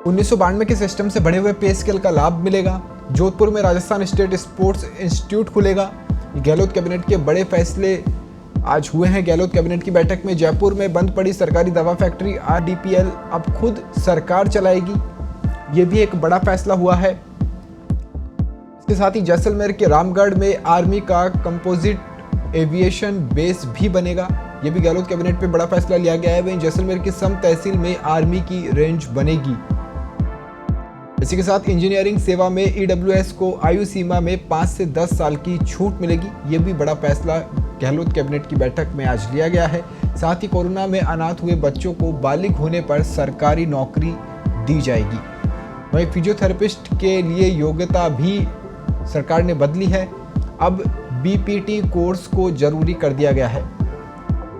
1992 के सिस्टम से बढ़े हुए पे स्केल का लाभ मिलेगा। जोधपुर में राजस्थान स्टेट स्पोर्ट्स इंस्टीट्यूट खुलेगा। गहलोत कैबिनेट के बड़े फैसले आज हुए हैं। गहलोत कैबिनेट की बैठक में जयपुर में बंद पड़ी सरकारी दवा फैक्ट्री RDPL अब खुद सरकार चलाएगी। ये भी एक बड़ा फैसला हुआ है। इसके साथ ही जैसलमेर के रामगढ़ में आर्मी का कंपोजिट एविएशन बेस भी बनेगा। ये भी गहलोत कैबिनेट पे बड़ा फैसला लिया गया है। वहीं जैसलमेर की सम तहसील में आर्मी की रेंज बनेगी। इसी के साथ इंजीनियरिंग सेवा में EWS को आयु सीमा में 5 से 10 साल की छूट मिलेगी। ये भी बड़ा फैसला गहलोत कैबिनेट की बैठक में आज लिया गया है। साथ ही कोरोना में अनाथ हुए बच्चों को बालिग होने पर सरकारी नौकरी दी जाएगी। वहीं फिजियोथेरेपिस्ट के लिए योग्यता भी सरकार ने बदली है। अब BPT कोर्स को जरूरी कर दिया गया है।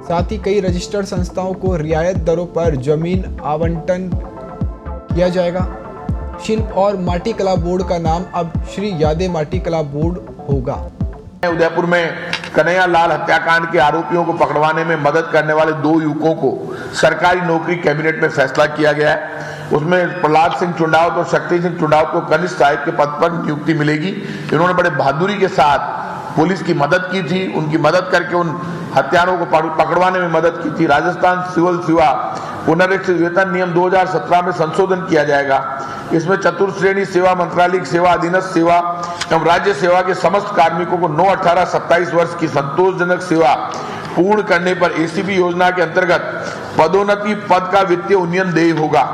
साथ ही कई रजिस्टर्ड संस्थाओं को रियायत दरों पर जमीन आवंटन किया जाएगा। शिल्प और माटी कला बोर्ड का नाम अब श्री यादे माटी कला बोर्ड होगा। उदयपुर में कन्हैया लाल हत्याकांड के आरोपियों को पकड़वाने में मदद करने वाले 2 युवकों को सरकारी नौकरी कैबिनेट में फैसला किया गया है। उसमें प्रहलाद सिंह चुंडावत और शक्ति सिंह चुंडावत को कनिष्ठ सहायक के पद पर नियुक्ति मिलेगी। इन्होंने बड़े बहादुरी के साथ पुलिस की मदद की थी, उनकी मदद करके उन हत्यारों को पकड़वाने में मदद की थी। राजस्थान सिविल सेवा पुनरीक्षित वेतन नियम 2017 में संशोधन किया जाएगा। इसमें चतुर्श्रेणी सेवा, मंत्रालयिक सेवा, अधीनस्थ सेवा एवं राज्य सेवा के समस्त कार्मिकों को 9, 18, 27 वर्ष की संतोषजनक सेवा पूर्ण करने पर ACP योजना के अंतर्गत पदोन्नति पद का वित्तीय उन्नयन देय होगा।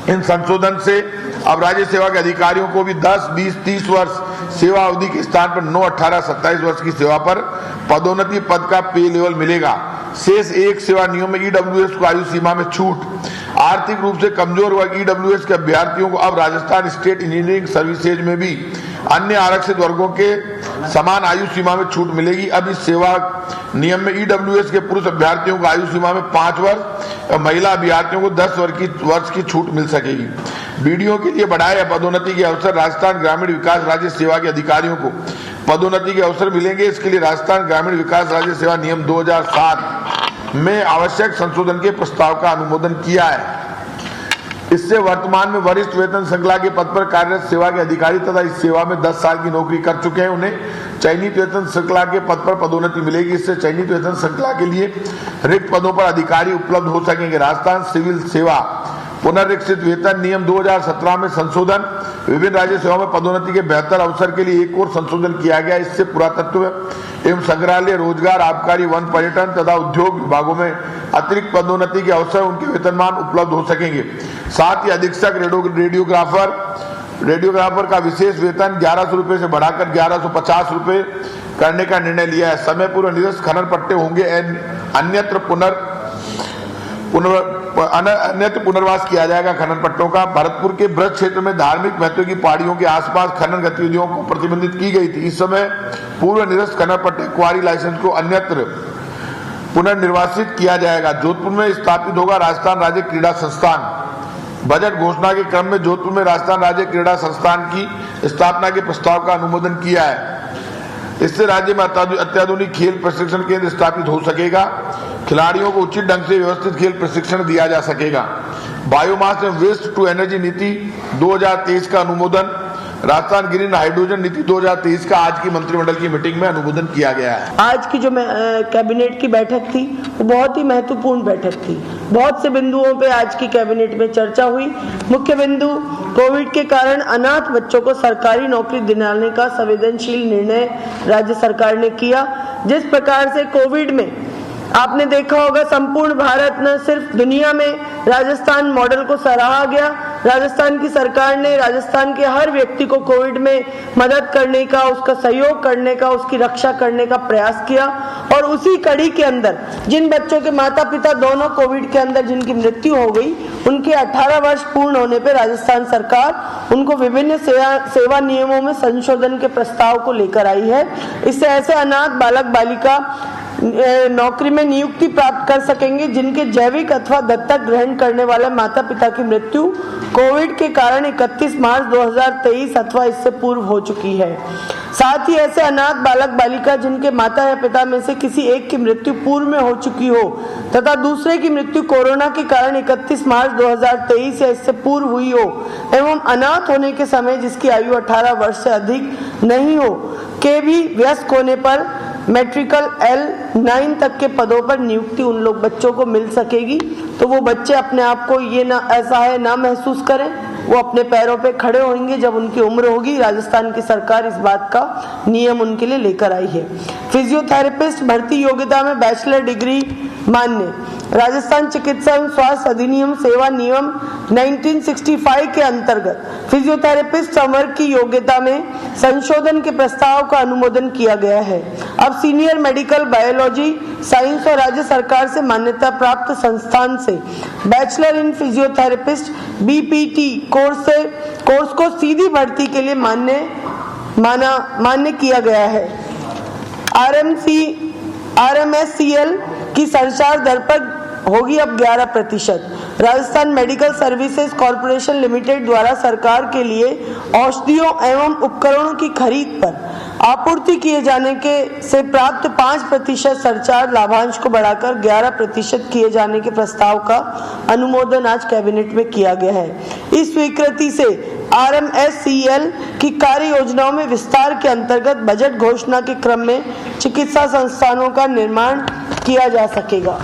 इन संशोधन से अब राज्य सेवा के अधिकारियों को भी 10, 20, 30 वर्ष सेवा अवधि के स्थान पर 9, 18, 27 वर्ष की सेवा पर पदोन्नति पद का पे लेवल मिलेगा। शेष एक सेवा नियम में EWS को आयु सीमा में छूट। आर्थिक रूप से कमजोर वर्ग EWS के अभ्यर्थियों को अब राजस्थान स्टेट इंजीनियरिंग सर्विसेज में भी अन्य आरक्षित वर्गों के समान आयु सीमा में छूट मिलेगी। अब इस सेवा नियम में EWS के पुरुष अभ्यर्थियों को आयु सीमा में 5 वर्ष और महिला अभ्यर्थियों को 10 वर्ष की छूट मिल सकेगी। BDO के लिए बढ़ाए पदोन्नति के अवसर। राजस्थान ग्रामीण विकास राज्य सेवा के अधिकारियों को पदोन्नति के अवसर मिलेंगे। इसके लिए राजस्थान ग्रामीण विकास राज्य सेवा नियम 2007 में आवश्यक संशोधन के प्रस्ताव का अनुमोदन किया है। इससे वर्तमान में वरिष्ठ वेतन श्रृंखला के पद पर कार्यरत सेवा के अधिकारी तथा इस सेवा में 10 साल की नौकरी कर चुके हैं उन्हें चयनित वेतन श्रृंखला के पद पर पदोन्नति मिलेगी। इससे चयनित वेतन श्रृंखला के लिए रिक्त पदों पर अधिकारी उपलब्ध हो सकेंगे। राजस्थान सिविल सेवा पुनरीक्षित वेतन नियम 2017 में संशोधन। विभिन्न राज्य सेवाओं में पदोन्नति के बेहतर अवसर के लिए एक और संशोधन किया गया। इससे पुरातत्व एवं संग्रहालय, रोजगार, आबकारी, वन, पर्यटन तथा उद्योग विभागों में अतिरिक्त पदोन्नति के अवसर उनके वेतनमान उपलब्ध हो सकेंगे। साथ ही अधीक्षक रेडियोग्राफर का विशेष वेतन 1100 रुपए से बढ़ाकर 1150 रुपए करने का निर्णय लिया है। समय पूर्व निरस्त खनन पट्टे होंगे। अन्यत्र पुनर्वास किया जाएगा खनन पट्टों का। भरतपुर के ब्रज क्षेत्र में धार्मिक महत्व की पहाड़ियों के आसपास खनन गतिविधियों को प्रतिबंधित की गई थी। इस समय पूर्व निरस्त खनन पट्टे क्वारी लाइसेंस को अन्यत्र पुनर्निर्वासित किया जाएगा। जोधपुर में स्थापित होगा राजस्थान राज्य क्रीड़ा संस्थान। बजट घोषणा के क्रम में जोधपुर में राजस्थान राज्य क्रीड़ा संस्थान की स्थापना के प्रस्ताव का अनुमोदन किया है। इससे राज्य में अत्याधुनिक खेल प्रशिक्षण केंद्र स्थापित हो सकेगा। खिलाड़ियों को उचित ढंग से व्यवस्थित खेल प्रशिक्षण दिया जा सकेगा। बायोमास एवं वेस्ट टू एनर्जी नीति 2023 का अनुमोदन। राजस्थान ग्रीन हाइड्रोजन नीति 2023 का आज की मंत्रिमंडल की मीटिंग में अनुमोदन किया गया है। आज की जो कैबिनेट की बैठक थी वो बहुत ही महत्वपूर्ण बैठक थी। बहुत से बिंदुओं पे आज की कैबिनेट में चर्चा हुई। मुख्य बिंदु कोविड के कारण अनाथ बच्चों को सरकारी नौकरी दिलाने का संवेदनशील निर्णय राज्य सरकार ने किया। जिस प्रकार से कोविड में आपने देखा होगा संपूर्ण भारत न सिर्फ दुनिया में राजस्थान मॉडल को सराहा गया। राजस्थान की सरकार ने राजस्थान के हर व्यक्ति को कोविड में मदद करने का, उसका सहयोग करने का, उसकी रक्षा करने का प्रयास किया। और उसी कड़ी के अंदर जिन बच्चों के माता पिता दोनों कोविड के अंदर जिनकी मृत्यु हो गई, उनके 18 वर्ष पूर्ण होने पर राजस्थान सरकार उनको विभिन्न सेवा नियमों में संशोधन के प्रस्ताव को लेकर आई है। इससे ऐसे अनाथ बालक बालिका नौकरी में नियुक्ति प्राप्त कर सकेंगे जिनके जैविक अथवा दत्तक ग्रहण करने वाले माता पिता की मृत्यु कोविड के कारण 31 मार्च 2023 अथवा इससे पूर्व हो चुकी है। साथ ही ऐसे अनाथ बालक बालिका जिनके माता या पिता में से किसी एक की मृत्यु पूर्व में हो चुकी हो तथा दूसरे की मृत्यु कोरोना के कारण 31 मार्च 2023 या इससे पूर्व हुई हो एवं अनाथ होने के समय जिसकी आयु 18 वर्ष से अधिक नहीं हो के भी वयस्क होने पर मैट्रिकल L9 तक के पदों पर नियुक्ति उन लोग बच्चों को मिल सकेगी। तो वो बच्चे अपने आप को ये ना ऐसा है ना महसूस करें, वो अपने पैरों पे खड़े होंगे जब उनकी उम्र होगी। राजस्थान की सरकार इस बात का नियम उनके लिए लेकर आई है। फिजियोथेरेपिस्ट भर्ती योग्यता में बैचलर डिग्री मान्य। राजस्थान चिकित्सा एवं स्वास्थ्य अधिनियम सेवा नियम 1965 के अंतर्गत फिजियोथेरेपिस्ट संवर्ग की योग्यता में संशोधन के प्रस्ताव का अनुमोदन किया गया है। अब सीनियर मेडिकल बायोलॉजी साइंस और राज्य सरकार से मान्यता प्राप्त संस्थान से bachelor in physiotherapist BPT course को सीधी भर्ती के लिए मान्य किया गया है। RMSCL की संचार दर पर होगी अब 11%। Rajasthan medical services corporation limited द्वारा सरकार के लिए औषधियों एवं उपकरणों की खरीद पर आपूर्ति किए जाने से प्राप्त 5% सरचार्ज लाभांश को बढ़ाकर 11% किए जाने के प्रस्ताव का अनुमोदन आज कैबिनेट में किया गया है। इस स्वीकृति से RMSCL की कार्य योजनाओं में विस्तार के अंतर्गत बजट घोषणा के क्रम में चिकित्सा संस्थानों का निर्माण किया जा सकेगा।